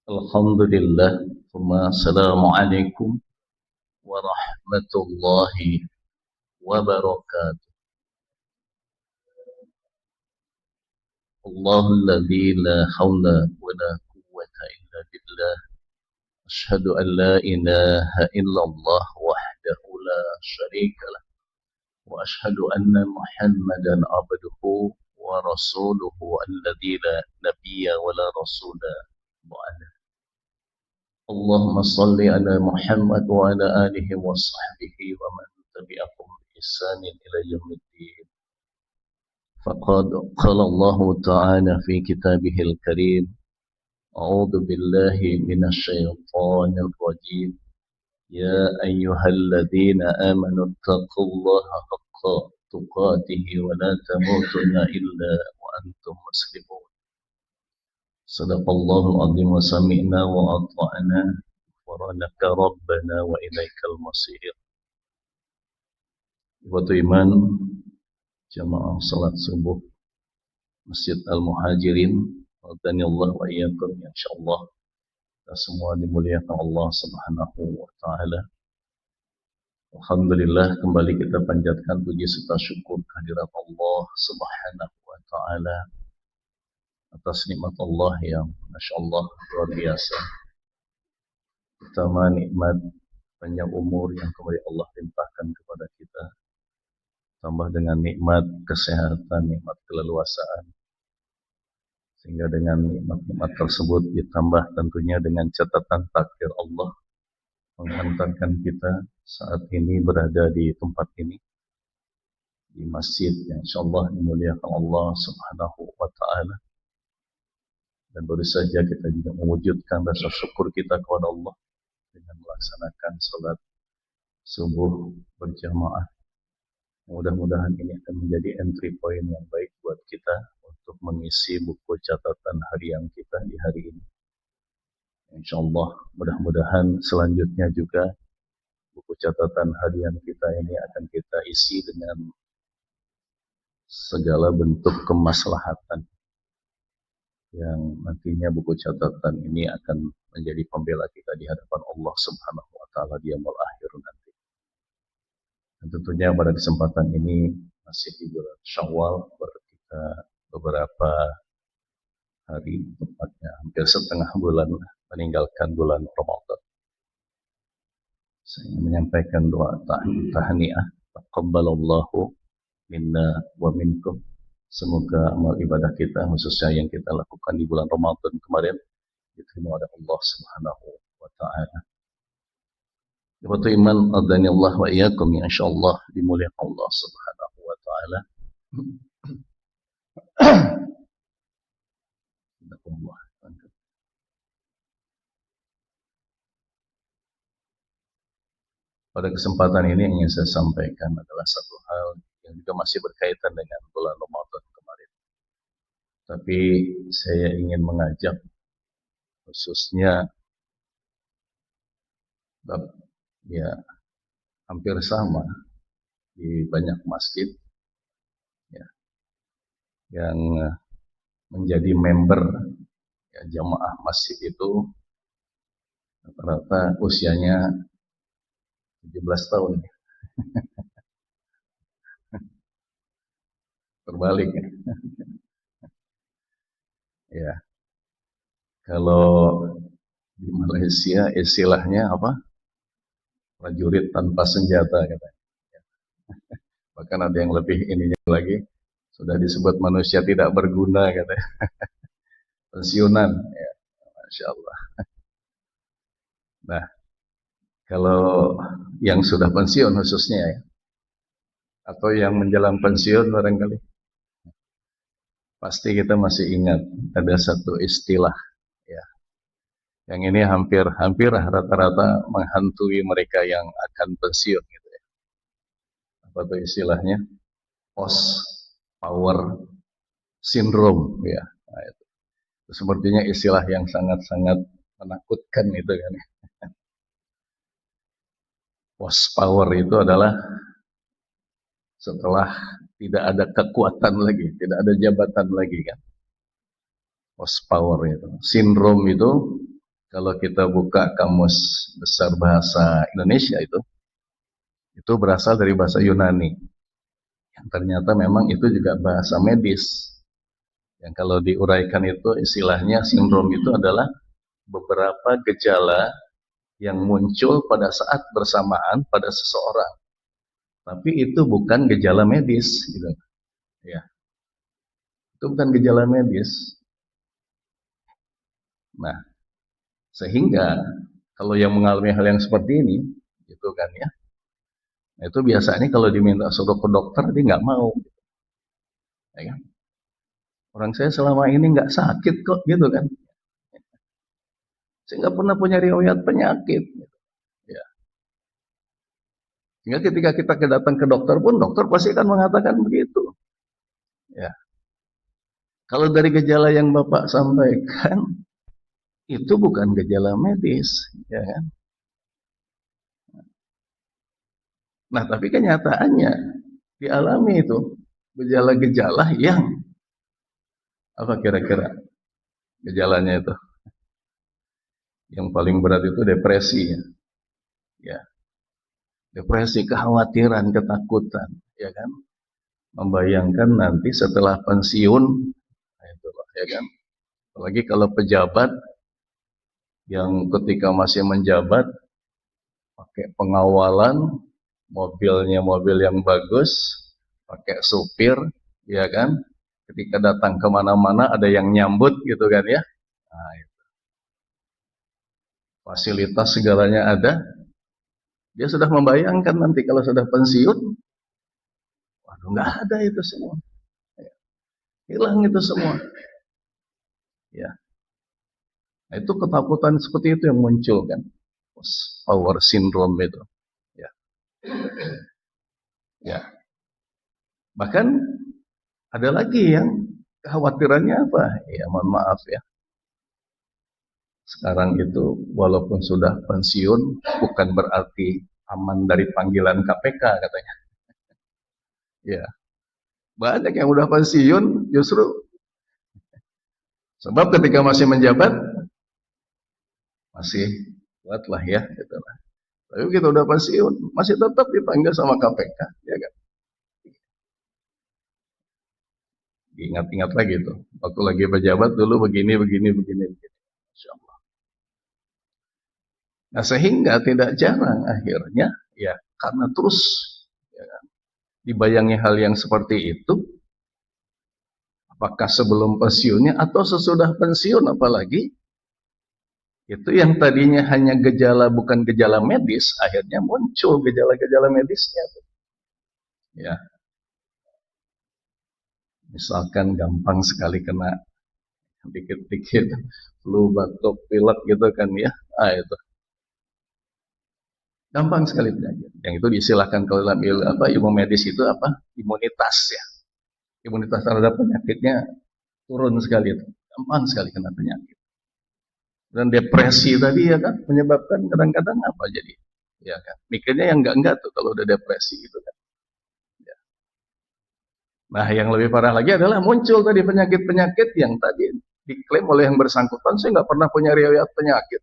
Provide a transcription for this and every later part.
Alhamdulillah, Assalamualaikum warahmatullahi wabarakatuh. Alladzi la haula wa la quwwata illa billah. Asyhadu an la ilaha illallah wahdahu la syarika lah. Wa asyhadu anna Muhammadan abduhu wa rasuluhu alladzi la nabiyya wa la rasula ba'da. Allahumma salli ala Muhammad wa ala alihi wa sahbihi wa man tabi'ahum bi ihsanin ila yaumiddin. Faqad qala Allah ta'ala fi kitabihil karim. A'udzu billahi minasy syaithanir rajim. Ya ayyuhalladzina amanu taqullaha haqqa tuqatih wa la tamutunna illa wa antum muslimun. Sadaqallahul azim wa sami'na wa ata'na waranaka rabbana wa ilaikal masir. Ikhwatu iman, jamaah salat subuh Masjid Al-Muhajirin, radhiyallahu wa iyyakum insyaallah. Kita semua dimuliakan Allah Subhanahu wa taala. Alhamdulillah, kembali kita panjatkan puji serta syukur kehadirat Allah Subhanahu wa taala atas nikmat Allah yang masyaallah luar biasa. Pertama, nikmat panjang umur yang kembali Allah limpahkan kepada kita, tambah dengan nikmat kesehatan, nikmat keleluasaan, sehingga dengan nikmat-nikmat tersebut ditambah tentunya dengan catatan takdir Allah menghantarkan kita saat ini berada di tempat ini, di masjid yang insyaallah dimuliakan Allah Subhanahu wa taala. Dan baru saja kita juga mewujudkan rasa syukur kita kepada Allah dengan melaksanakan salat subuh berjamaah. Mudah-mudahan ini akan menjadi entry point yang baik buat kita untuk mengisi buku catatan harian kita di hari ini. Insyaallah, mudah-mudahan selanjutnya juga buku catatan harian kita ini akan kita isi dengan segala bentuk kemaslahatan, yang nantinya buku catatan ini akan menjadi pembela kita di hadapan Allah Subhanahu wa taala di yaumul akhir nanti. Dan tentunya pada kesempatan ini masih di bulan Syawal, baru kita beberapa hari, tepatnya hampir setengah bulan meninggalkan bulan Ramadan. Saya menyampaikan doa tahniah, taqabbalallahu minna wa minkum. Semoga amal ibadah kita, khususnya yang kita lakukan di bulan Ramadan kemarin, diterima oleh Allah Subhanahu wa taala. Ikhwatu iman, adhanillah wa iyyakum, insyaallah dimuliakan Allah Subhanahu wa taala. Pada kesempatan ini yang ingin saya sampaikan adalah satu hal yang juga masih berkaitan dengan bulan Ramadan kemarin. Tapi saya ingin mengajak khususnya ya hampir sama di banyak masjid ya, yang menjadi member ya, jamaah masjid itu rata-rata usianya 17 tahun. Terbalik ya. Ya. Kalau di Malaysia istilahnya apa? Prajurit tanpa senjata katanya. Bahkan ada yang lebih ininya lagi, sudah disebut manusia tidak berguna katanya. Pensiunan ya. Masya Allah. Nah, kalau yang sudah pensiun khususnya ya, atau yang menjelang pensiun barangkali, pasti kita masih ingat ada satu istilah ya, yang ini hampir rata-rata menghantui mereka yang akan pensiun gitu ya. Apa tuh istilahnya? Post power syndrome ya. Nah, itu sepertinya istilah yang sangat-sangat menakutkan itu kan ya. Post power itu adalah setelah tidak ada kekuatan lagi, tidak ada jabatan lagi kan. Post power itu. Sindrom itu Kalau kita buka kamus besar bahasa Indonesia itu berasal dari bahasa Yunani. Yang ternyata memang itu juga bahasa medis. Yang kalau diuraikan itu istilahnya sindrom itu adalah beberapa gejala yang muncul pada saat bersamaan pada seseorang. Tapi itu bukan gejala medis, gitu. Ya, itu bukan gejala medis. Nah, sehingga kalau yang mengalami hal yang seperti ini, gitu kan ya, nah itu biasanya kalau diminta suruh ke dokter dia nggak mau, ya kan? Orang saya selama ini nggak sakit kok, gitu kan? Saya nggak pernah punya riwayat penyakit. Ya. Sehingga ketika kita datang ke dokter pun, dokter pasti akan mengatakan begitu. Ya. Kalau dari gejala yang Bapak sampaikan, itu bukan gejala medis, ya kan? Nah, tapi kenyataannya dialami itu gejala-gejala yang apa kira-kira gejalanya itu? Yang paling berat itu depresi, ya. Ya. Depresi, kekhawatiran, ketakutan, ya kan? Membayangkan nanti setelah pensiun, nah itulah, ya kan? Apalagi kalau pejabat yang ketika masih menjabat pakai pengawalan, mobilnya mobil yang bagus, pakai supir, ya kan? Ketika datang kemana-mana ada yang nyambut, gitu kan ya? Nah, itu. Fasilitas segalanya ada. Dia sudah membayangkan nanti kalau sudah pensiun, waduh nggak ada itu semua, hilang itu semua. Ya, nah, itu ketakutan seperti itu yang muncul kan, power syndrome itu. Ya, ya. Bahkan ada lagi yang kekhawatirannya apa? Ya, mohon maaf ya. Sekarang itu walaupun sudah pensiun bukan berarti aman dari panggilan KPK katanya. Ya, banyak yang udah pensiun justru sebab ketika masih menjabat masih kuat lah ya gitu lah. Tapi kita udah pensiun masih tetap dipanggil sama KPK, ya kan? Ingat-ingat lagi tuh waktu lagi pejabat dulu begini. Insya Allah. Nah, sehingga tidak jarang akhirnya ya karena terus ya kan, dibayangi hal yang seperti itu, apakah sebelum pensiunnya atau sesudah pensiun, apalagi itu yang tadinya hanya gejala bukan gejala medis akhirnya muncul gejala-gejala medisnya tuh. Ya, misalkan gampang sekali kena dikit-dikit flu, batuk, pilek gitu kan ya, itu gampang sekali penyakit. Yang itu diistilahkan kalau dalam ilmu medis itu apa? Imunitas ya. Imunitas terhadap penyakitnya turun sekali itu. Gampang sekali kena penyakit. Dan depresi tadi ya kan menyebabkan kadang-kadang apa jadi? Ya kan. Mikirnya yang enggak tuh kalau udah depresi gitu kan. Ya. Nah, yang lebih parah lagi adalah muncul tadi penyakit-penyakit yang tadi diklaim oleh yang bersangkutan, saya nggak pernah punya riwayat penyakit.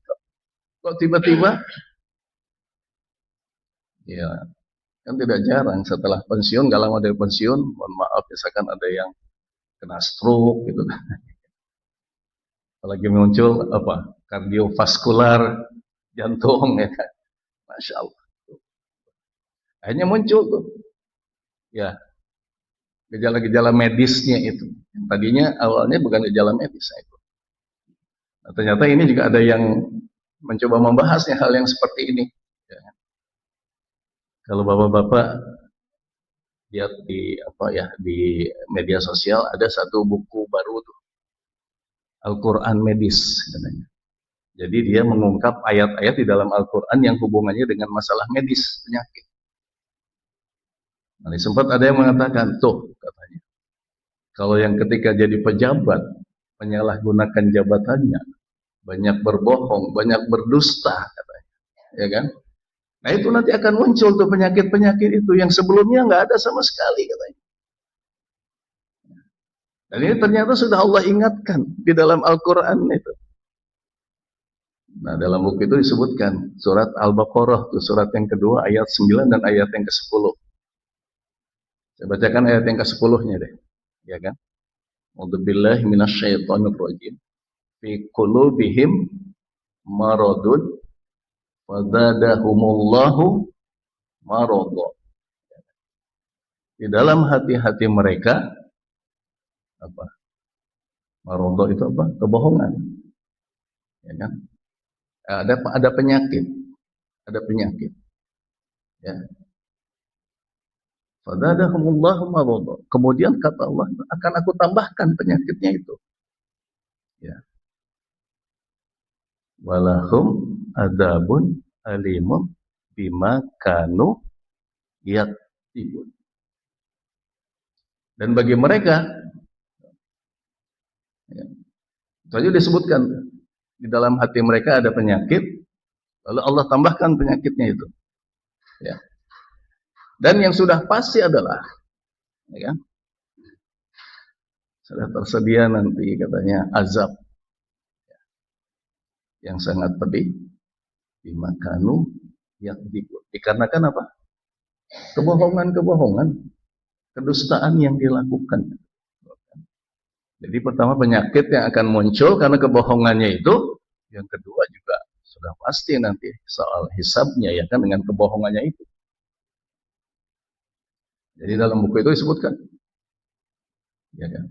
Kok tiba-tiba ya, kan tidak jarang setelah pensiun, gak lama dari pensiun, mohon maaf misalkan ada yang kena stroke gitu kan. Apalagi muncul apa? Kardiovaskular, jantung ya kan. Masya Allah. Akhirnya muncul tuh. Ya, gejala-gejala medisnya itu. Tadinya awalnya bukan gejala medis itu. Nah, ternyata ini juga ada yang mencoba membahasnya hal yang seperti ini. Ya. Kalau bapak-bapak lihat di apa ya di media sosial ada satu buku baru tuh, Al-Quran medis katanya. Jadi dia mengungkap ayat-ayat di dalam Al-Quran yang hubungannya dengan masalah medis penyakit. Nah, sempat ada yang mengatakan tuh katanya, kalau yang ketika jadi pejabat menyalahgunakan jabatannya, banyak berbohong, banyak berdusta katanya, ya kan? Nah itu nanti akan muncul tuh penyakit-penyakit itu yang sebelumnya nggak ada sama sekali katanya. Dan ini ternyata sudah Allah ingatkan di dalam Al-Quran itu. Nah, dalam buku itu disebutkan surat Al-Baqarah, itu surat yang kedua ayat 9 dan ayat yang ke-10. Saya bacakan ayat yang ke-10-nya deh. Ya kan? A'udzubillahi minasyaitonir rajim. Fi qulubihim maradun fazadahumullahu maradha. Di dalam hati-hati mereka apa? Maradha itu apa? Kebohongan. Ya kan? Ada penyakit. Ada penyakit. Ya. Fazadahumullahu maradha. Kemudian kata Allah, akan aku tambahkan penyakitnya itu. Ya. Walahum adzabun alimun bima kanu yaktibun. Dan bagi mereka, ya, itu aja disebutkan di dalam hati mereka ada penyakit, lalu Allah tambahkan penyakitnya itu. Ya. Dan yang sudah pasti adalah, ya kan, sudah tersedia nanti katanya azab yang sangat pedih bima kanu yaktibun. Dikarenakan apa? Kebohongan-kebohongan, kedustaan yang dilakukan. Jadi pertama penyakit yang akan muncul karena kebohongannya itu, yang kedua juga sudah pasti nanti soal hisabnya ya kan dengan kebohongannya itu. Jadi dalam buku itu disebutkan, ya kan.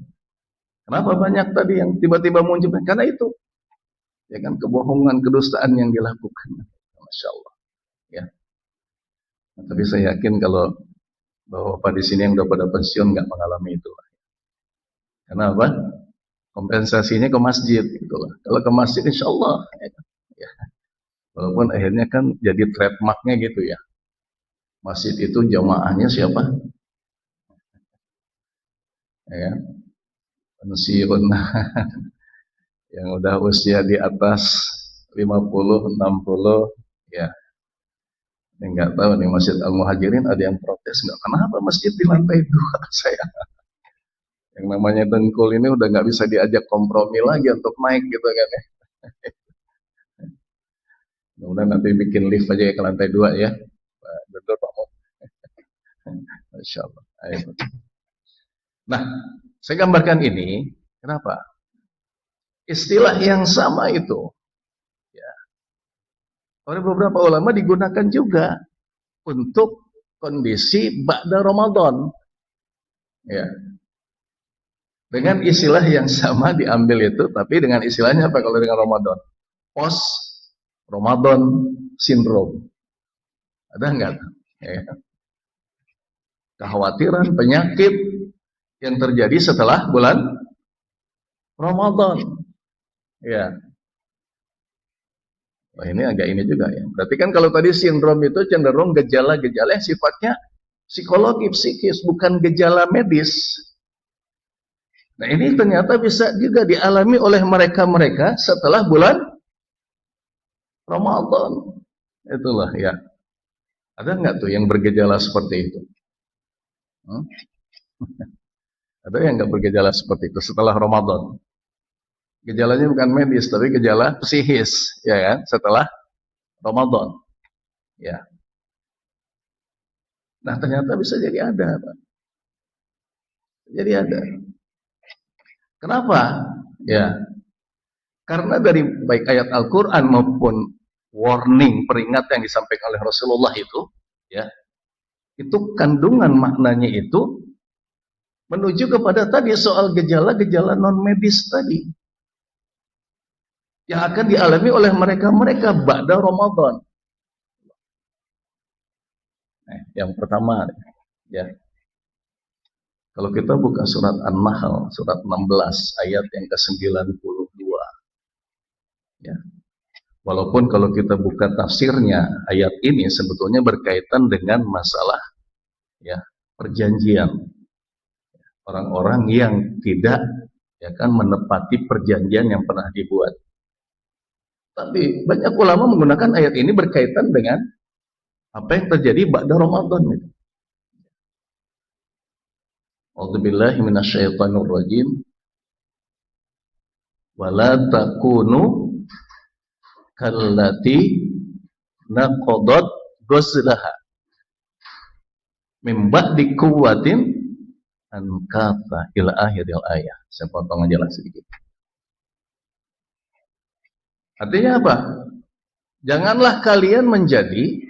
Kenapa banyak tadi yang tiba-tiba muncul? Karena itu, ya kan, kebohongan, kedustaan yang dilakukan. Masya Allah. Ya. Nah, tapi saya yakin kalau Bapak di sini yang udah pada pensiun nggak mengalami itu. Karena apa? Kompensasinya ke masjid, gitulah. Kalau ke masjid, insya Allah. Ya. Walaupun akhirnya kan jadi trademarknya gitu ya. Masjid itu jamaahnya siapa? Ya, pensiun yang udah usia di atas 50, 60, ya. Ini nggak tahu nih Masjid Al-Muhajirin ada yang protes nggak? Kenapa masjid di lantai 2 saya? Yang namanya dengkul ini udah nggak bisa diajak kompromi lagi untuk naik gitu kan ya. Kemudian nanti bikin lift aja ke lantai 2 ya. Betul Pak Mo. Masya Allah. Ayo. Nah, saya gambarkan ini, kenapa? Istilah yang sama itu, ya, oleh beberapa ulama digunakan juga untuk kondisi ba'da Ramadan. Ya. Dengan istilah yang sama diambil itu, tapi dengan istilahnya apa kalau dengan Ramadan? Post Ramadan syndrome. Ada enggak? Ya. Kekhawatiran, penyakit yang terjadi setelah bulan Ramadan. Ya. Wah, ini agak ini juga ya. Berarti kan kalau tadi sindrom itu cenderung gejala-gejala yang sifatnya psikologi, psikis, bukan gejala medis. Nah, ini ternyata bisa juga dialami oleh mereka-mereka setelah bulan Ramadan. Itulah ya. Ada nggak tuh yang bergejala seperti itu? Ada yang nggak bergejala seperti itu setelah Ramadan? Gejalanya bukan medis, tapi gejala psikis, ya kan? Setelah Ramadan, ya. Nah, ternyata bisa jadi ada, Pak. Jadi ada. Kenapa? Ya, karena dari baik ayat Al-Quran maupun warning, peringatan yang disampaikan oleh Rasulullah itu, ya, itu kandungan maknanya itu menuju kepada tadi soal gejala-gejala non medis tadi yang akan dialami oleh mereka-mereka ba'da Ramadan. Nah, yang pertama, ya, kalau kita buka surat An-Nahl, surat 16, ayat yang ke-92, ya. Walaupun kalau kita buka tafsirnya, ayat ini sebetulnya berkaitan dengan masalah, ya, perjanjian. Orang-orang yang tidak, ya kan, menepati perjanjian yang pernah dibuat. Tapi banyak ulama menggunakan ayat ini berkaitan dengan apa yang terjadi ba'da Ramadan itu. A'udzubillahi minasyaitonir rajim. Wala takunu kallati naqadat ghazlaha min ba'di quwwatin ankatha ila akhiril ayah. Saya potong aja lah sedikit. Artinya apa? Janganlah kalian menjadi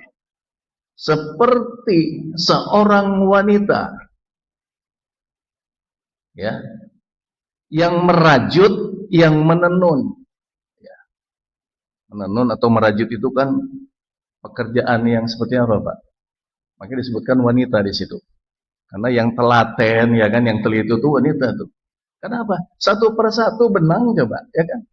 seperti seorang wanita, ya, yang merajut, yang menenun. Ya. Menenun atau merajut itu kan pekerjaan yang seperti apa, Pak? Makanya disebutkan wanita di situ. Karena yang telaten, ya kan, yang teliti itu wanita tuh. Kenapa? Satu persatu benang coba, ya kan?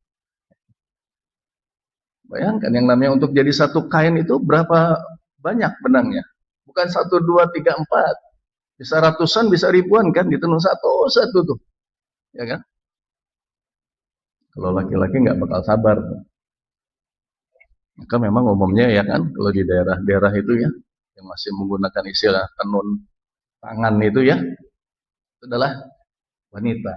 Bayangkan yang namanya untuk jadi satu kain itu berapa banyak benangnya? Bukan 1, 2, 3, 4. Bisa ratusan, bisa ribuan kan, ditenun satu-satu tuh. Ya kan? Kalau laki-laki nggak bakal sabar. Maka memang umumnya ya kan, kalau di daerah-daerah itu ya, yang masih menggunakan istilah tenun tangan itu ya, itu adalah wanita.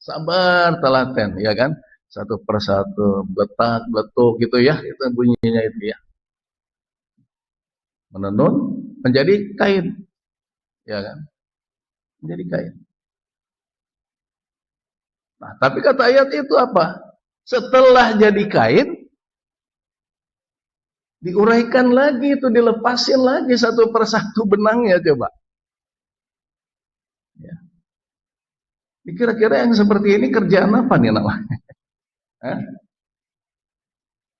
Sabar, telaten, ya kan? Satu persatu, betak, betuk gitu ya, itu bunyinya itu ya. Menenun menjadi kain, ya kan? Menjadi kain. Nah, tapi kata ayat itu apa? Setelah jadi kain, diuraikan lagi itu, dilepasin lagi satu persatu benangnya coba. Ya. Kira-kira yang seperti ini kerjaan apa nih namanya? Hah?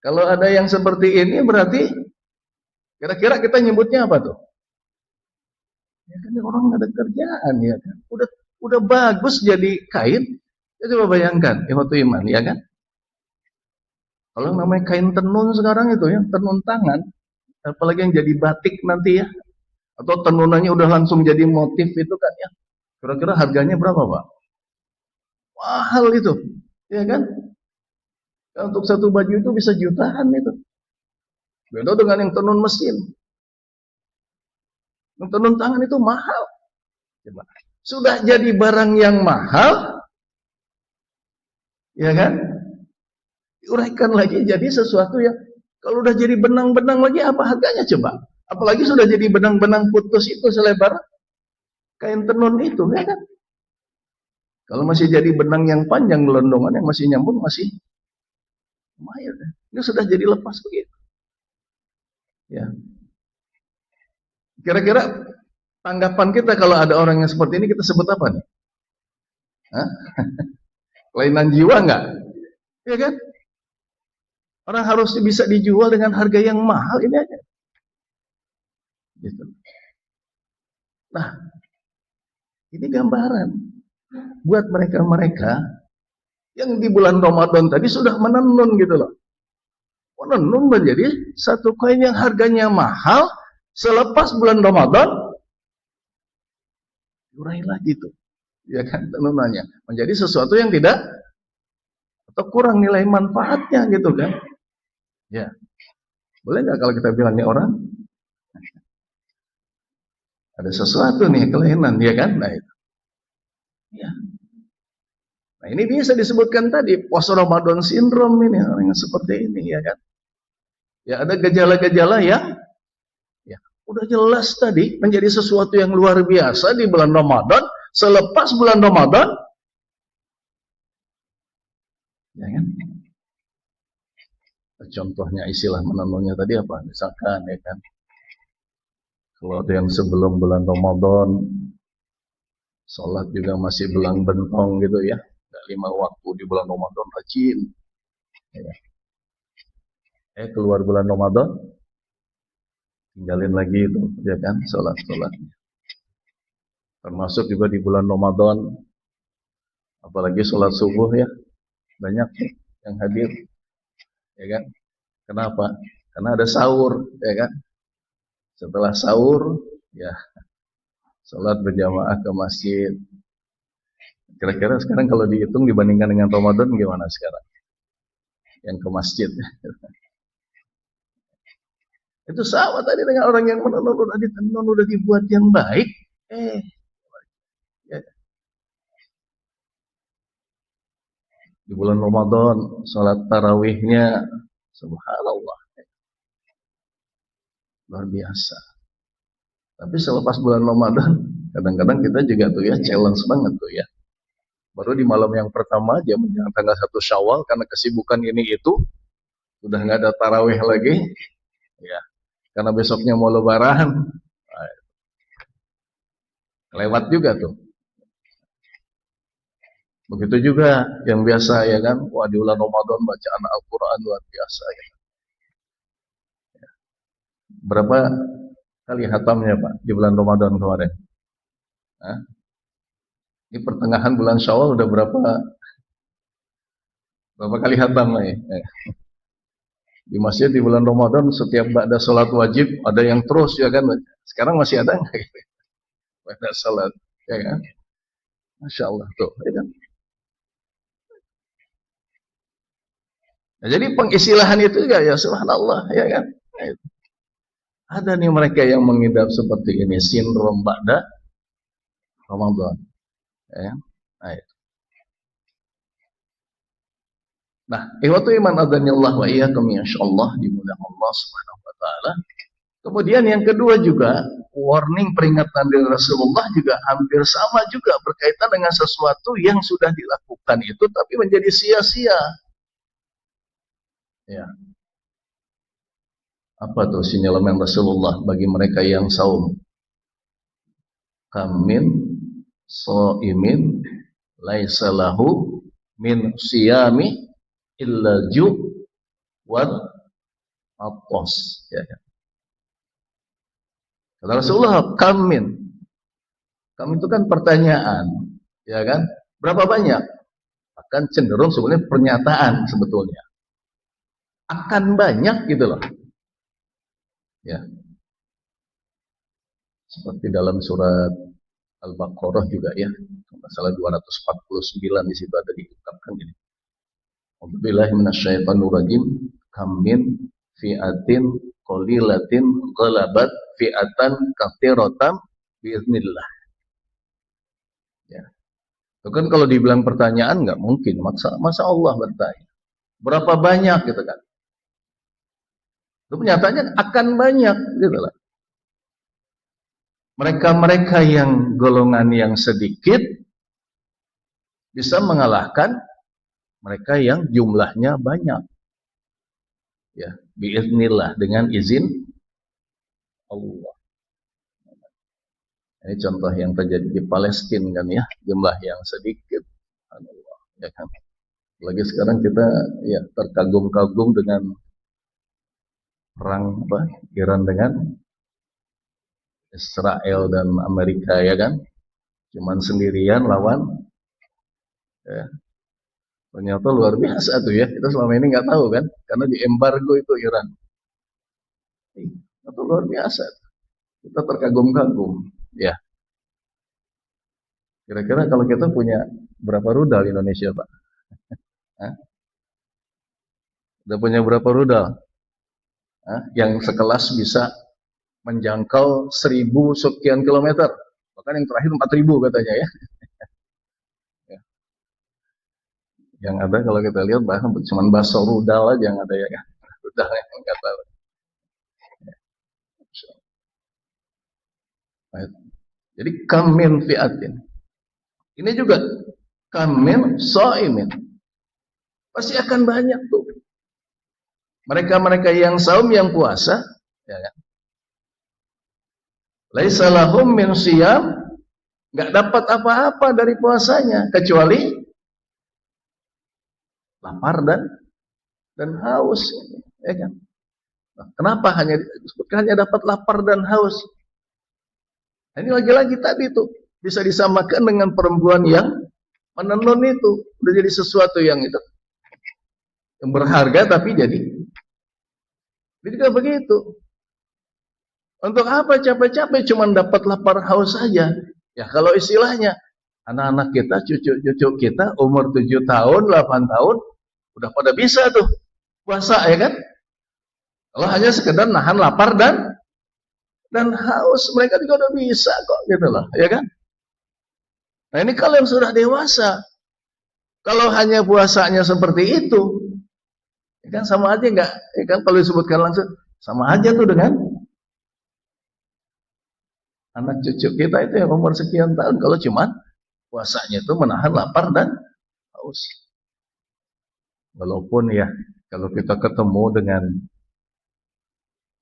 Kalau ada yang seperti ini berarti kira-kira kita nyebutnya apa tuh? Ya kan orang nggak ada kerjaan ya kan. Udah bagus jadi kain. Ya coba bayangkan, ikhwatu iman, ya kan? Kalau namanya kain tenun sekarang itu ya, tenun tangan, apalagi yang jadi batik nanti ya, atau tenunannya udah langsung jadi motif itu kan ya. Kira-kira harganya berapa, Pak? Mahal itu, ya kan? Untuk satu baju itu bisa jutaan itu. Beda dengan yang tenun mesin. Yang tenun tangan itu mahal. Coba. Sudah jadi barang yang mahal, ya kan? Diuraikan lagi jadi sesuatu yang kalau udah jadi benang-benang lagi apa harganya coba? Apalagi sudah jadi benang-benang putus itu selebar kain tenun itu, ya kan? Kalau masih jadi benang yang panjang gelondongan yang masih nyambung masih lumayan. Ini sudah jadi lepas begitu. Ya. Kira-kira tanggapan kita kalau ada orang yang seperti ini kita sebut apa nih? Hah? Kelainan jiwa enggak? Ya kan? Orang harus bisa dijual dengan harga yang mahal ini aja. Gitu. Nah, ini gambaran buat mereka-mereka yang di bulan Ramadan tadi sudah menenun gitu loh. Menenun menjadi satu kain yang harganya mahal, selepas bulan Ramadan diurai lagi tuh. Ya kan, tenunannya menjadi sesuatu yang tidak atau kurang nilai manfaatnya gitu kan. Ya. Boleh nggak kalau kita bilang nih orang ada sesuatu nih kelainan, ya kan? Nah, itu. Ya. Nah, ini bisa disebutkan tadi post Ramadan syndrome ini orang yang seperti ini, ya kan? Ya ada gejala-gejala ya udah jelas tadi menjadi sesuatu yang luar biasa di bulan Ramadan, selepas bulan Ramadan, ya kan? Contohnya istilah menenunnya tadi apa? Misalkan, ya kan? Kalau ada yang sebelum bulan Ramadan, sholat juga masih belang bentong gitu ya, nggak 5 waktu di bulan Ramadan rajin. Ya. Keluar bulan Ramadan, tinggalin lagi itu, ya kan, sholat-sholatnya. Termasuk juga di bulan Ramadan, apalagi sholat subuh ya, banyak yang hadir, ya kan. Kenapa? Karena ada sahur, ya kan. Setelah sahur, ya sholat berjamaah ke masjid. Kira-kira sekarang kalau dihitung dibandingkan dengan Ramadan gimana sekarang? Yang ke masjid. Itu sama tadi dengan orang yang menenun, udah ditenun, udah dibuat yang baik. Ya. Di bulan Ramadan, sholat tarawihnya Subhanallah, luar biasa. Tapi selepas bulan Ramadan, kadang-kadang kita juga tuh ya challenge banget tuh ya. Baru di malam yang pertama aja menjelang tanggal 1 Syawal karena kesibukan ini itu udah nggak ada tarawih lagi, ya. Karena besoknya mau lebaran, lewat juga tuh. Begitu juga yang biasa ya kan, wah di bulan Ramadan bacaan Al-Quran luar biasa ya. Berapa kali hatamnya Pak di bulan Ramadan kemarin? Hah? Di pertengahan bulan Syawal udah berapa kali hatam nih? Di masjid di bulan Ramadan setiap ada sholat wajib ada yang terus ya kan? Sekarang masih ada nggak? Ada sholat ya kan? Masya Allah tuh, ya kan? Nah, jadi pengistilahan itu juga ya subhanallah ya kan. Ada nih mereka yang mengidap seperti ini, sindrom ba'da Ramadan. Ya. Nah, ikhwatu iman adhanillah wa iyyakum insyaallah dimuliakan Allah Subhanahu wa taala. Kemudian yang kedua juga warning peringatan dari Rasulullah juga hampir sama juga berkaitan dengan sesuatu yang sudah dilakukan itu tapi menjadi sia-sia. Ya. Apa tuh sinyalemen Rasulullah bagi mereka yang saum? Kamin so'imin laisa lahu min siyami illa ju' wal atas. Ya. Kata Rasulullah, kamin. Kamin itu kan pertanyaan, ya kan? Berapa banyak? Akan cenderung sebenarnya pernyataan sebetulnya. Akan banyak gitu loh. Ya. Seperti dalam surat Al-Baqarah juga ya. Masalah 249 di situ ada diungkapkan gini. Alhamdulillah minasyaitonir rajim. Kamin fi'atin qalilatin ghalabat fi'atan katsiratan biiznillah. Ya. Itu kan kalau dibilang pertanyaan nggak mungkin. Masa Allah bertanya. Berapa banyak gitu kan? Itu nyatanya akan banyak gitu lah. Mereka-mereka yang golongan yang sedikit bisa mengalahkan mereka yang jumlahnya banyak. Ya, biiznillah dengan izin Allah. Ini contoh yang terjadi di Palestina kan ya, jumlah yang sedikit. Allah, ya kan. Lagi sekarang kita ya terkagum-kagum dengan perang Iran dengan Israel dan Amerika ya kan, cuman sendirian lawan ya. Ternyata luar biasa tuh ya, kita selama ini nggak tahu kan, karena di embargo itu Iran. Itu luar biasa, kita terkagum-kagum ya. Kira-kira kalau kita punya berapa rudal Indonesia Pak? Hah? Udah punya berapa rudal? Yang sekelas bisa menjangkau 1000 sekian kilometer, bahkan yang terakhir 4000 katanya ya. Yang ada kalau kita lihat bahkan cuma baso rudal aja yang ada ya kan, rudal yang nggak tahu. Jadi kamin fiatin, ini juga kamin so'imin, pasti akan banyak tuh mereka-mereka yang saum yang puasa, ya kan? Laisa lahum min siyam, nggak dapat apa-apa dari puasanya kecuali lapar dan haus, ya kan? Nah, kenapa hanya dapat lapar dan haus? Nah, ini lagi-lagi tadi tuh bisa disamakan dengan perempuan yang menenun itu, udah jadi sesuatu yang itu yang berharga tapi jadi juga begitu. Untuk apa capek-capek cuma dapat lapar haus saja? Ya kalau istilahnya anak-anak kita, cucu-cucu kita umur 7 tahun, 8 tahun udah pada bisa tuh puasa ya kan? Kalau hanya sekedar nahan lapar dan haus, mereka juga udah bisa kok gitu loh, ya kan? Nah ini kalau yang sudah dewasa, kalau hanya puasanya seperti itu, Ya kan sama aja nggak? Ya kan kalau disebutkan langsung sama aja tuh dengan anak cucu kita itu yang umur sekian tahun. Kalau cuma puasanya itu menahan lapar dan haus. Walaupun ya kalau kita ketemu dengan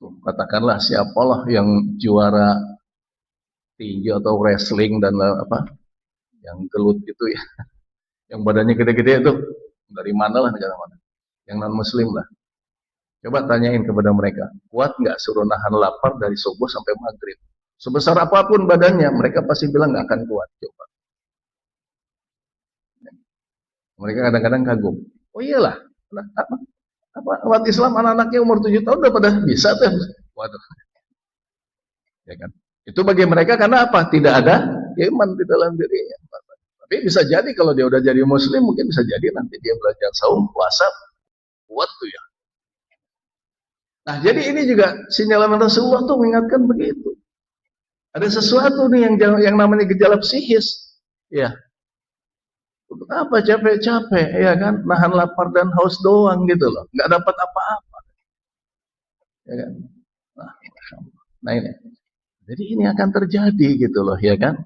katakanlah siapalah yang juara tinju atau wrestling dan apa yang gelut itu ya, yang badannya gede-gede itu dari mana lah, negara mana, yang non muslim lah. Coba tanyain kepada mereka, kuat nggak suruh nahan lapar dari subuh sampai maghrib? Sebesar apapun badannya, mereka pasti bilang nggak akan kuat. Coba. Mereka kadang-kadang kagum. Oh iyalah, apa umat Islam anak-anaknya umur 7 tahun udah pada bisa tuh. Waduh. Ya kan? Itu bagi mereka karena apa? Tidak ada iman di dalam dirinya. Tapi bisa jadi kalau dia udah jadi muslim, mungkin bisa jadi nanti dia belajar saum, puasa, kuat tuh ya. Nah, jadi ini juga sinyalemen Rasulullah tuh mengingatkan begitu. Ada sesuatu nih yang namanya gejala psikis. Ya. Untuk apa capek-capek, ya kan? Nahan lapar dan haus doang gitu loh. Nggak dapat apa-apa. Ya kan? Nah ini. Jadi ini akan terjadi gitu loh, ya kan?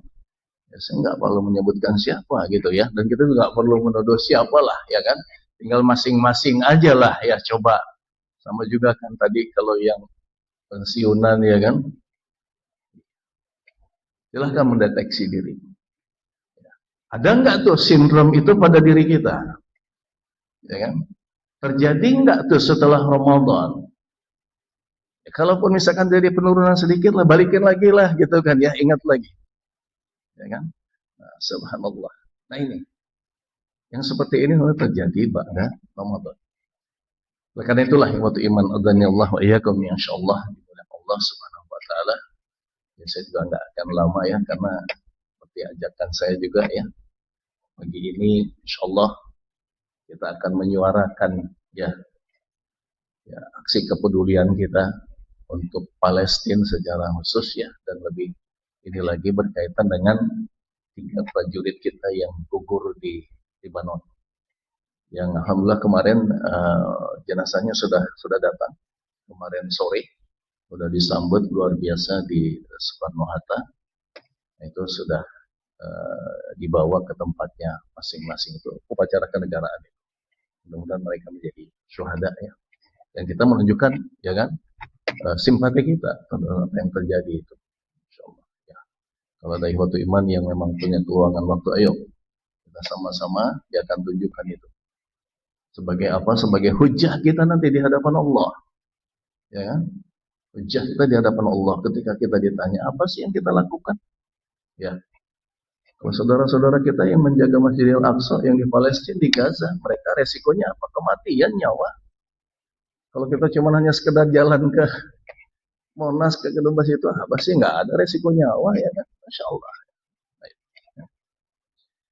Ya, saya nggak perlu menyebutkan siapa gitu ya. Dan kita nggak perlu menuduh siapalah, ya kan? Tinggal masing-masing aja lah ya coba. Sama juga kan tadi kalau yang pensiunan ya kan, silahkan mendeteksi diri. Ada nggak tuh sindrom itu pada diri kita? Ya kan? Terjadi nggak tuh setelah Ramadan? Ya, kalaupun misalkan jadi penurunan sedikit lah, balikin lagi lah gitu kan ya, ingat lagi. Ya kan? Nah, subhanallah. Nah ini, yang seperti ini terjadi pada Ramadan. Karena itulah waktu iman adhanillah wa iyyakum insyaallah dimulai Allah Subhanahu wa taala. Ya, saya juga enggak akan lama ya karena seperti ajakan saya juga ya. Pagi ini insyaallah kita akan menyuarakan ya aksi kepedulian kita untuk Palestina secara khusus ya, dan lebih ini lagi berkaitan dengan 3 prajurit kita yang gugur di Lebanon. Yang alhamdulillah kemarin jenazahnya sudah datang kemarin sore, sudah disambut luar biasa di Soekarno Hatta. Itu sudah dibawa ke tempatnya masing-masing, itu upacara kenegaraan. Mudah-mudahan mereka menjadi syuhada ya. Dan kita menunjukkan ya kan simpati kita terhadap apa yang terjadi itu. Insyaallah ya. Kalau ada ikhwatu iman yang memang punya keluangan waktu, ayo kita sama-sama dia akan tunjukkan itu. Sebagai apa? Sebagai hujah kita nanti di hadapan Allah. Ya kan? Hujah kita di hadapan Allah ketika kita ditanya, apa sih yang kita lakukan? Ya. Kalau saudara-saudara kita yang menjaga Masjidil Aqsa yang di Palestina, di Gaza, mereka resikonya apa? Kematian nyawa. Kalau kita cuma hanya sekedar jalan ke Monas, ke Gedung Bas itu, apa sih? Nggak ada resiko nyawa ya kan? Masya Allah.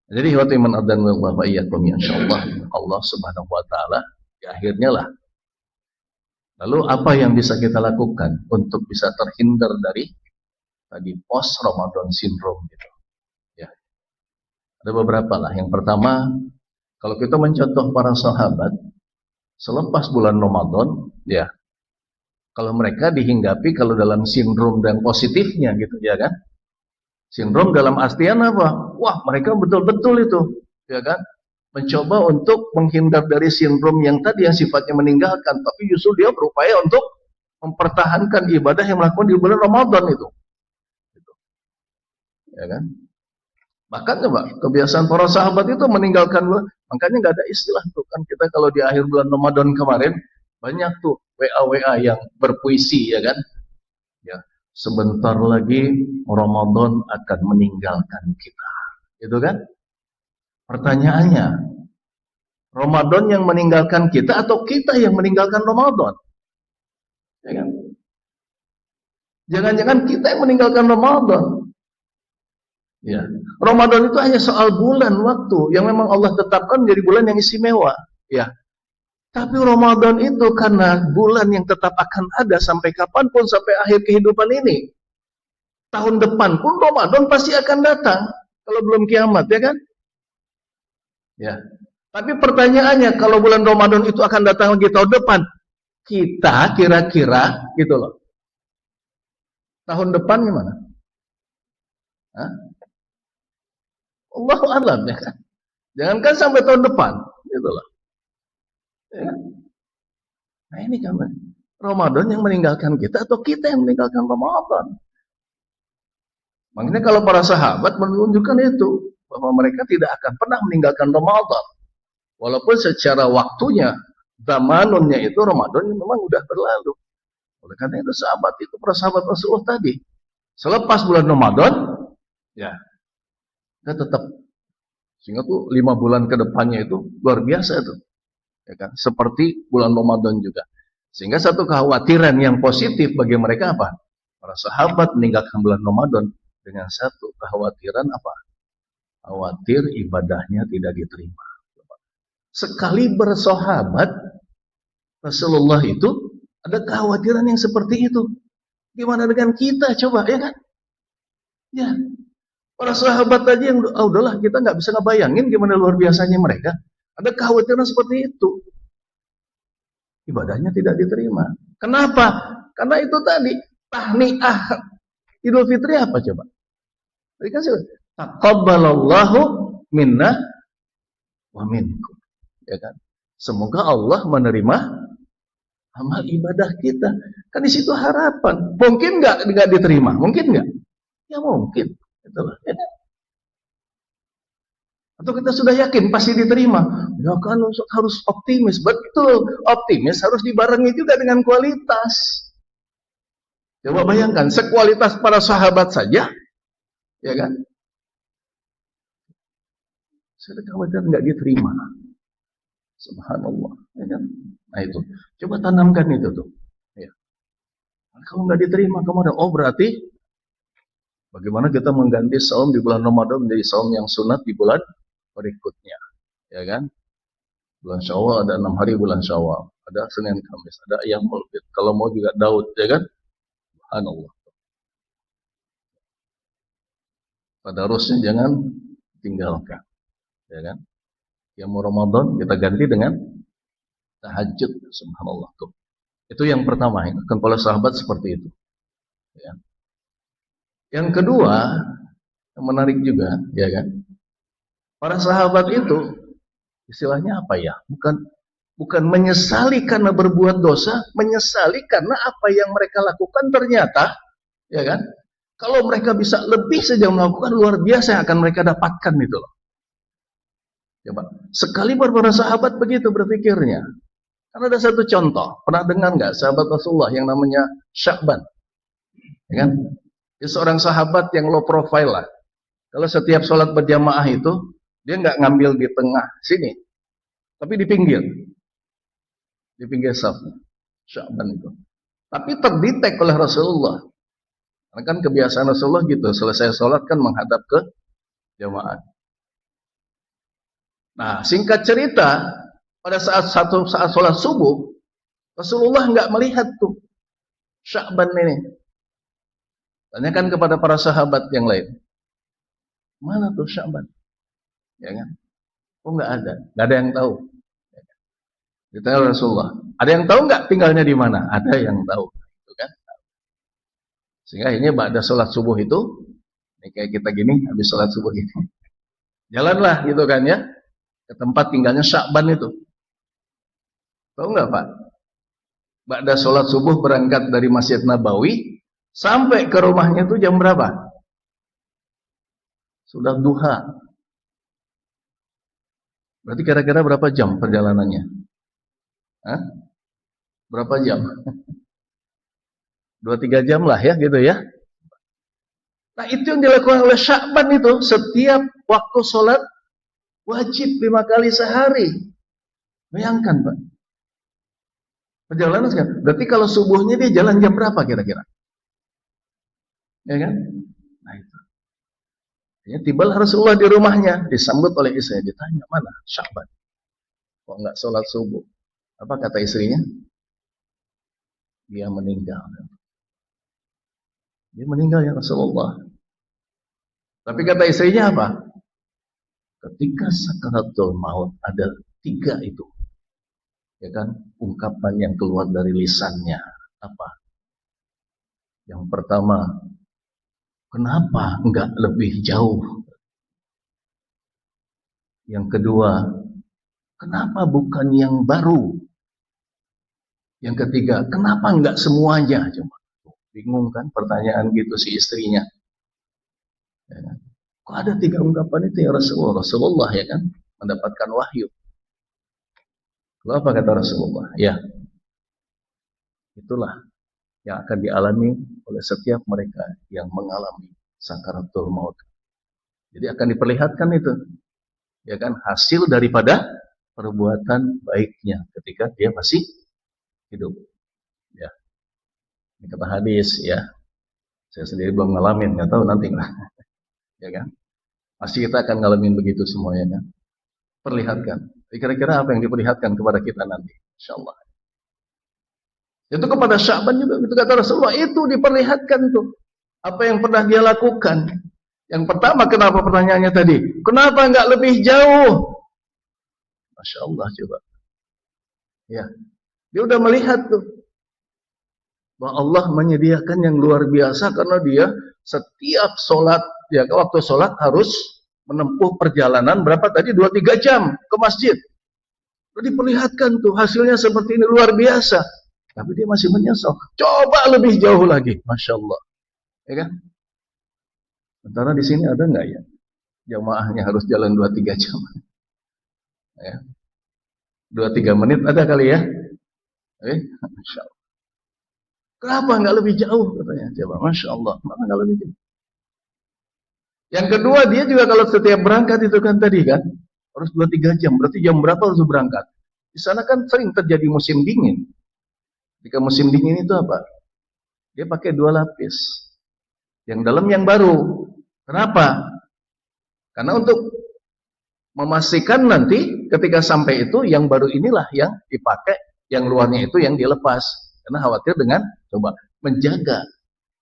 Jadi waktu iman adzan wa iyyakum insyaallah Allah Subhanahu wa taala di akhirnya lah. Lalu apa yang bisa kita lakukan untuk bisa terhindar dari tadi post Ramadan syndrome gitu. Ya. Ada beberapa lah. Yang pertama, kalau kita mencontoh para sahabat selepas bulan Ramadan, ya. Kalau mereka dihinggapi kalau dalam sindrom dan positifnya gitu ya kan. Sindrom dalam artian apa? Wah, mereka betul-betul itu, ya kan? Mencoba untuk menghindar dari sindrom yang tadi yang sifatnya meninggalkan, tapi justru dia berupaya untuk mempertahankan ibadah yang melakukan di bulan Ramadan itu. Gitu. Ya kan? Bahkan coba kebiasaan para sahabat itu meninggalkan, makanya nggak ada istilah tuh kan kita kalau di akhir bulan Ramadan kemarin banyak tuh WA yang berpuisi ya kan? Ya. Sebentar lagi Ramadan akan meninggalkan kita. Gitu kan? Pertanyaannya, Ramadan yang meninggalkan kita atau kita yang meninggalkan Ramadan? Ya kan? Jangan-jangan kita yang meninggalkan Ramadan. Ya. Ramadan itu hanya soal bulan waktu yang memang Allah tetapkan menjadi bulan yang istimewa. Ya. Tapi Ramadan itu karena bulan yang tetap akan ada sampai kapanpun, sampai akhir kehidupan ini. Tahun depan pun Ramadan pasti akan datang. Kalau belum kiamat, ya kan? Ya. Tapi pertanyaannya, kalau bulan Ramadan itu akan datang lagi tahun depan, kita kira-kira gitu loh, tahun depan gimana? Hah? Allahu a'lam ya kan. Jangankan sampai tahun depan, gitu loh. Ya. Nah ini kan Ramadan yang meninggalkan kita atau kita yang meninggalkan Ramadan? Makanya kalau para sahabat menunjukkan itu bahwa mereka tidak akan pernah meninggalkan Ramadan. Walaupun secara waktunya, zamanunnya itu Ramadan memang udah berlalu. Oleh karena itu sahabat itu para sahabat Rasulullah tadi, selepas bulan Ramadan, ya, kita tetap sehingga tuh 5 bulan ke depannya itu luar biasa tuh, ya kan? Seperti bulan Ramadan juga. Sehingga satu kekhawatiran yang positif bagi mereka apa? Para sahabat meninggalkan bulan Ramadan dengan satu kekhawatiran apa? Khawatir ibadahnya tidak diterima. Sekali bersahabat Rasulullah itu ada kekhawatiran yang seperti itu. Gimana dengan kita coba, ya kan? Ya, para sahabat aja yang udahlah kita nggak bisa ngebayangin gimana luar biasanya mereka. Ada kekhawatiran seperti itu. Ibadahnya tidak diterima. Kenapa? Karena itu tadi tahniah Idul Fitri apa coba? Dikasih taqabbalallahu minna wa minkum. Ya kan? Semoga Allah menerima amal ibadah kita. Kan di situ harapan. Mungkin nggak diterima? Mungkin nggak? Ya mungkin. Itulah. Ya. Atau kita sudah yakin pasti diterima? Ya kan harus optimis. Betul, optimis harus dibarengi juga dengan kualitas. Coba bayangkan, sekualitas para sahabat saja, ya kan? Saya khawatir nggak diterima. Subhanallah, ya kan? Nah itu, coba tanamkan itu tuh. Ya. Kalau nggak diterima kemana? Oh berarti bagaimana kita mengganti saum di bulan Ramadan menjadi saum yang sunat di bulan berikutnya, ya kan? Bulan Syawal ada 6 hari bulan Syawal, ada Senin Kamis, ada Ayyamul Bid. Kalau mau juga Daud, ya kan? Subhanallah. Tadarusnya jangan tinggalkan, ya kan? Yang mau Ramadan kita ganti dengan tahajud, subhanallah tuh. Itu yang pertama, ya. Kan para sahabat seperti itu. Ya. Yang kedua, yang menarik juga, ya kan? Para sahabat itu istilahnya apa ya? Bukan menyesali karena berbuat dosa, menyesali karena apa yang mereka lakukan ternyata, ya kan? Kalau mereka bisa lebih saja melakukan, luar biasa yang akan mereka dapatkan itu loh. Coba, sekali para sahabat begitu berpikirnya. Karena ada satu contoh, pernah dengar nggak sahabat Rasulullah yang namanya Sya'ban? Ya kan? Dia seorang sahabat yang low profile lah. Kalau setiap sholat berjamaah itu, dia nggak ngambil di tengah sini, tapi di pinggir saf. Sya'ban itu. Tapi terdetek oleh Rasulullah. Karena kan kebiasaan Rasulullah gitu, selesai sholat kan menghadap ke jamaah. Nah, singkat cerita, pada saat sholat subuh, Rasulullah nggak melihat tuh Sya'ban ini. Tanyakan kepada para sahabat yang lain, mana tuh Sya'ban? Ya kan? Oh nggak ada yang tahu. Ditanya Rasulullah, ada yang tahu nggak tinggalnya di mana? Ada yang tahu, gitu kan? Sehingga akhirnya pada sholat subuh itu, ini kayak kita gini, habis sholat subuh gini, jalanlah gitu kan ya, ke tempat tinggalnya Sya'ban itu. Tahu nggak Pak? Ba'da sholat subuh berangkat dari Masjid Nabawi sampai ke rumahnya itu jam berapa? Sudah duha. Berarti kira-kira berapa jam perjalanannya? Hah? Berapa jam? 2-3 jam lah ya gitu ya. Nah itu yang dilakukan oleh Sya'ban itu. Setiap waktu sholat wajib 5 kali sehari. Bayangkan Pak. Perjalanan sekarang. Berarti kalau subuhnya dia jalan jam berapa kira-kira? Ya kan? Nah itu. Ya, tibalah Rasulullah di rumahnya. Disambut oleh istrinya. Ditanya, mana Sya'ban? Kok nggak sholat subuh? Apa kata istrinya? Dia meninggal. Dia meninggal ya Rasulullah. Tapi kata istrinya apa? ketika sakaratul maut ada tiga itu, ya kan, ungkapan yang keluar dari lisannya apa? Yang pertama, kenapa enggak lebih jauh? Yang kedua, kenapa bukan yang baru? Yang ketiga, kenapa enggak semuanya? Coba, bingung kan pertanyaan gitu si istrinya. Ya kan? Kok ada tiga ungkapan itu ya Rasulullah? Rasulullah ya kan mendapatkan wahyu. Lalu apa kata Rasulullah? Ya, itulah yang akan dialami oleh setiap mereka yang mengalami sakaratul maut. Jadi akan diperlihatkan itu, ya kan, hasil daripada perbuatan baiknya ketika dia masih hidup. Ya, ini kata hadis ya. Saya sendiri belum ngalamin, nggak tahu nanti lah. Ya kan, pasti kita akan ngalamin begitu semuanya kan. Perlihatkan. Kira-kira apa yang diperlihatkan kepada kita nanti, insyaallah. Itu kepada Sya'ban juga, itu kata Rasulullah, itu diperlihatkan tuh apa yang pernah dia lakukan. Yang pertama, kenapa pertanyaannya tadi? Kenapa enggak lebih jauh? Masya Allah, coba. Ya, dia udah melihat tuh bahwa Allah menyediakan yang luar biasa karena dia setiap sholat, ya waktu sholat harus menempuh perjalanan berapa tadi? 2-3 jam ke masjid. Lalu diperlihatkan tuh hasilnya seperti ini luar biasa. Tapi dia masih menyesal. Coba lebih jauh lagi, masya Allah. Ya kan? Sementara di sini ada nggak ya? Jamaahnya harus jalan 2-3 jam. Ya. 2-3 menit ada kali ya? Masya Allah. Kenapa nggak lebih jauh? Katanya. Coba, masya Allah. Kenapa nggak lebih jauh? Yang kedua, dia juga kalau setiap berangkat itu kan tadi kan harus 2-3 jam. Berarti jam berapa harus berangkat? Di sana kan sering terjadi musim dingin. Ketika musim dingin itu apa? Dia pakai 2 lapis. Yang dalam yang baru. Kenapa? Karena untuk memastikan nanti ketika sampai itu yang baru inilah yang dipakai, yang luarnya itu yang dilepas. Karena khawatir dengan coba menjaga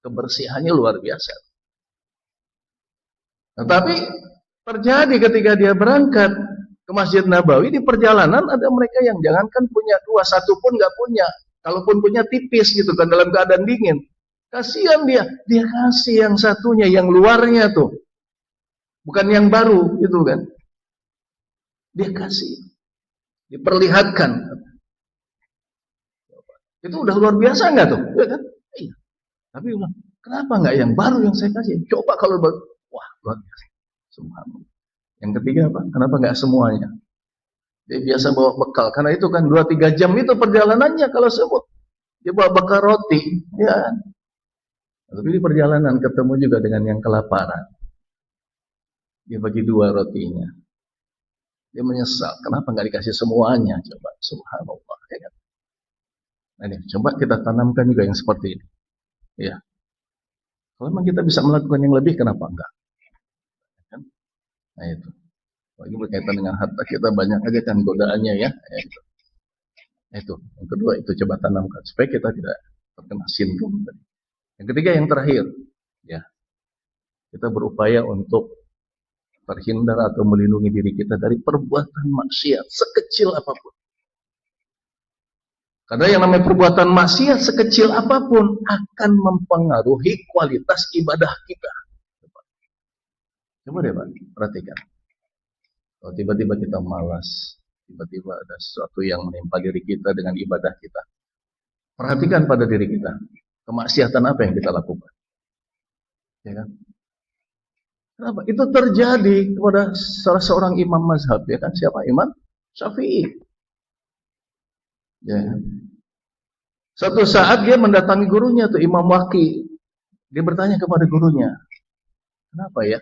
kebersihannya luar biasa. Tetapi terjadi ketika dia berangkat ke Masjid Nabawi di perjalanan ada mereka yang jangankan punya 2, 1 pun nggak punya. Kalaupun punya tipis gitu kan dalam keadaan dingin. Kasihan dia kasih yang satunya, yang luarnya tuh. Bukan yang baru gitu kan. Dia kasih. Diperlihatkan. Itu udah luar biasa nggak tuh? Ya kan? Iya. Tapi kenapa nggak yang baru yang saya kasih? Coba kalau baru. Wah, luar biasa. Subhanallah. Yang ketiga apa? Kenapa nggak semuanya? Dia biasa bawa bekal. Karena itu kan 2-3 jam itu perjalanannya kalau sebut. Dia bawa bekal roti. Ya. Tapi di perjalanan ketemu juga dengan yang kelaparan. Dia bagi 2 rotinya. Dia menyesal. Kenapa nggak dikasih semuanya? Coba. Subhanallah. Ya kan? Nah ini, coba kita tanamkan juga yang seperti ini. Ya. Kalau memang kita bisa melakukan yang lebih, kenapa enggak? Nah itu. Lagi berkaitan dengan harta kita banyak aja kan godaannya ya. Itu. Yang kedua itu coba tanamkan supaya kita tidak terkena sindrom. Yang ketiga yang terakhir, ya kita berupaya untuk terhindar atau melindungi diri kita dari perbuatan maksiat sekecil apapun. Karena yang namanya perbuatan maksiat sekecil apapun akan mempengaruhi kualitas ibadah kita. Coba deh Pak, perhatikan. Kalau tiba-tiba kita malas, tiba-tiba ada sesuatu yang menimpa diri kita dengan ibadah kita. Perhatikan pada diri kita. Kemaksiatan apa yang kita lakukan? Ya kan? Kenapa? Itu terjadi kepada salah seorang imam mazhab, ya kan? Siapa? Imam Syafi'i. Ya. Suatu saat dia mendatangi gurunya tuh Imam Waqi. Dia bertanya kepada gurunya, kenapa ya?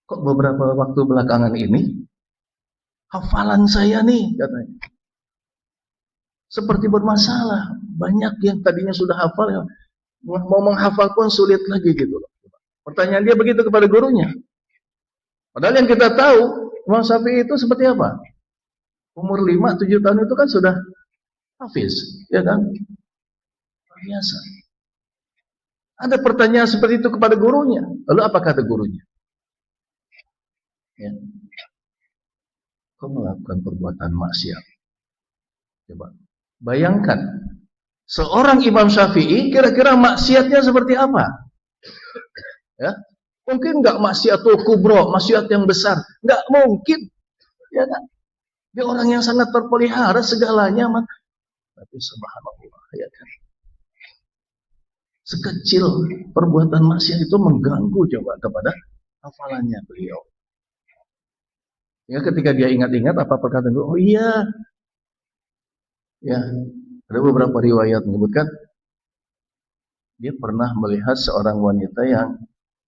Kok beberapa waktu belakangan ini hafalan saya nih katanya seperti bermasalah. Banyak yang tadinya sudah hafal mau menghafal pun sulit lagi gitu loh. Pertanyaan dia begitu kepada gurunya. Padahal yang kita tahu Imam Syafi'i itu seperti apa? Umur 5-7 tahun itu kan sudah hafiz, ya kan? Biasa. Ada pertanyaan seperti itu kepada gurunya. Lalu apa kata gurunya? Ya. kau melakukan perbuatan maksiat. Coba bayangkan, seorang Imam Syafi'i kira-kira maksiatnya seperti apa? Ya, mungkin nggak maksiatul kubro, maksiat yang besar, nggak mungkin, ya kan? Dia orang yang sangat terpelihara segalanya, tapi subhanallah, ya kan? Sekecil perbuatan maksiat itu mengganggu coba kepada hafalannya beliau. Ya, ketika dia ingat-ingat apa perkataan itu, oh iya, ya, ada beberapa riwayat menyebutkan dia pernah melihat seorang wanita yang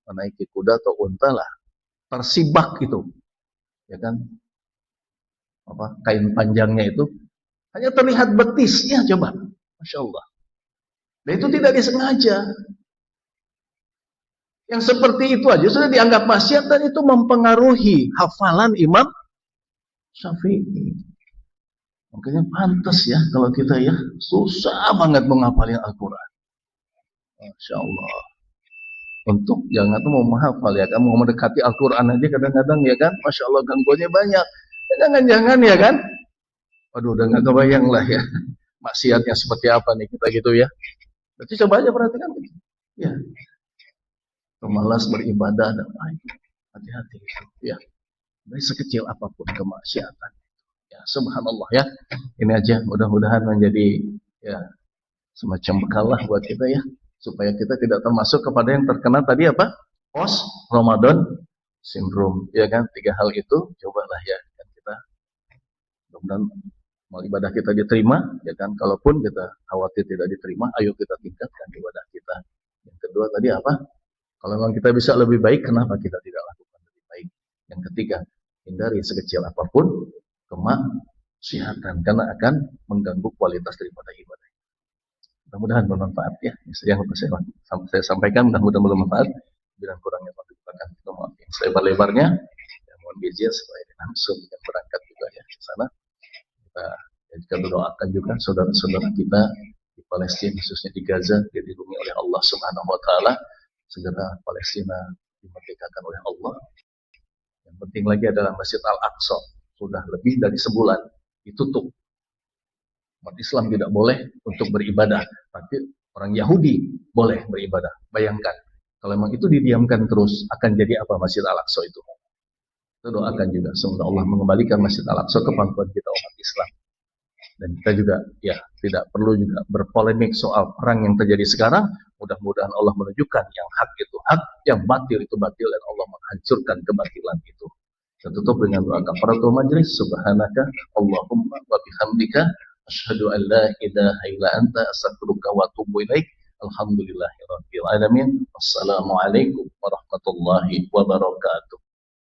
menaiki kuda atau unta lah, tersibak itu, ya kan, apa kain panjangnya itu hanya terlihat betisnya, coba, masya Allah. Dan itu tidak disengaja. Yang seperti itu aja sudah dianggap maksiat dan itu mempengaruhi hafalan Imam Syafi'i. Makanya pantas ya kalau kita ya susah banget menghafalin Al-Quran. Masya Allah. Untuk jangan tuh mau menghafal ya kan, mau mendekati Al-Quran aja kadang-kadang ya kan, masya Allah gangguannya banyak. Jangan-jangan ya kan, aduh udah nggak kebayang lah ya maksiatnya seperti apa nih kita gitu ya. Berarti coba aja perhatikan, ya, pemalas beribadah dan lain, hati-hati ya. Dari sekecil apapun kemaksiatan, ya subhanallah ya. Ini aja mudah-mudahan menjadi ya semacam bekal lah buat kita ya, supaya kita tidak termasuk kepada yang terkena tadi apa? Post Ramadan syndrome, ya kan? 3 hal itu cobalah ya kan kita, mudah-mudahan mau ibadah kita diterima, ya kan? Kalaupun kita khawatir tidak diterima, ayo kita tingkatkan ibadah kita. Yang kedua tadi apa? Kalau memang kita bisa lebih baik, kenapa kita tidak lakukan lebih baik? Yang ketiga, hindari sekecil apapun kemaksiatan, karena akan mengganggu kualitas daripada ibadah. Mudah-mudahan bermanfaat ya. Yang saya sampaikan mudah-mudahan bermanfaat. Bila kurangnya mengatakan kita mohon selebar-lebarnya. Ya, mohon izin supaya langsung yang berangkat juga ya ke sana. Kita doakan juga saudara-saudara kita di Palestina, khususnya di Gaza, yang dilindungi oleh Allah Subhanahu Wa Taala. Segera Palestina dimerdekakan oleh Allah. Yang penting lagi adalah Masjid Al-Aqsa sudah lebih dari sebulan ditutup. Umat Islam tidak boleh untuk beribadah, tapi orang Yahudi boleh beribadah. Bayangkan, kalau memang itu didiamkan terus, akan jadi apa Masjid Al-Aqsa itu? Kita doakan juga semoga Allah mengembalikan Masjid Al-Aqsa ke pangkuan kita umat Islam. Dan kita juga ya tidak perlu juga berpolemik soal perang yang terjadi sekarang. Mudah-mudahan Allah menunjukkan yang hak itu hak, yang batil itu batil, dan Allah menghancurkan kebatilan itu. Kita tutup dengan doa kafaratul majlis. Subhanaka Allahumma wa bihamdika asyhadu an la ilaha illa anta astaghfiruka wa atubu ilaik. Alhamdulillahirabbil alamin. Wassalamualaikum warahmatullahi wabarakatuh.